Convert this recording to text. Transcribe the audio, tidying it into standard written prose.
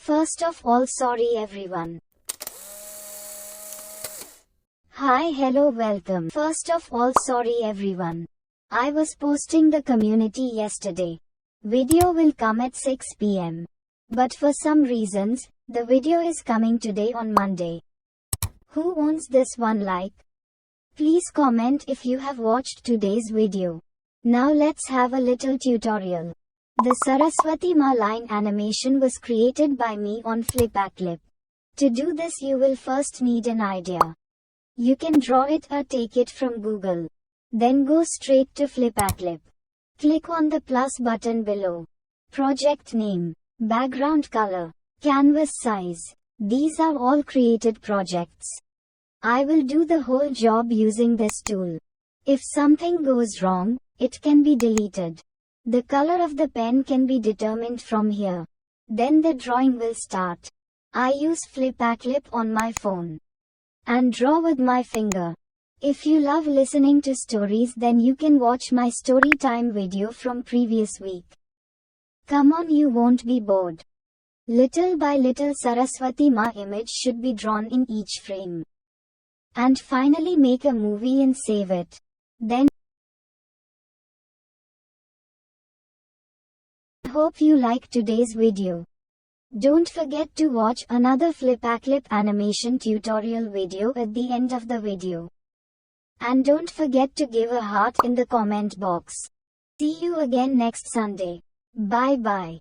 First of all, sorry everyone. Hi, hello, welcome. First of all, sorry everyone. I was posting the community yesterday. Video will come at 6 p.m. But for some reasons, the video is coming today on Monday. Who wants this one like? Please comment if you have watched today's video. Now let's have a little tutorial. The Saraswati Ma line animation was created by me on Flipaclip. To do this you will first need an idea. You can draw it or take it from Google. Then go straight to Flipaclip. Click on the plus button below. Project name, background color, canvas size. These are all created projects. I will do the whole job using this tool. If something goes wrong, it can be deleted. The color of the pen can be determined from here. Then the drawing will start. I use Flipaclip on my phone and draw with my finger. If you love listening to stories, then you can watch my story time video from previous week. Come on, you won't be bored. Little by little Saraswati Ma image should be drawn in each frame. And finally make a movie and save it. Then hope you like today's video. Don't forget to watch another Flipaclip animation tutorial video at the end of the video. And don't forget to give a heart in the comment box. See you again next Sunday. Bye bye.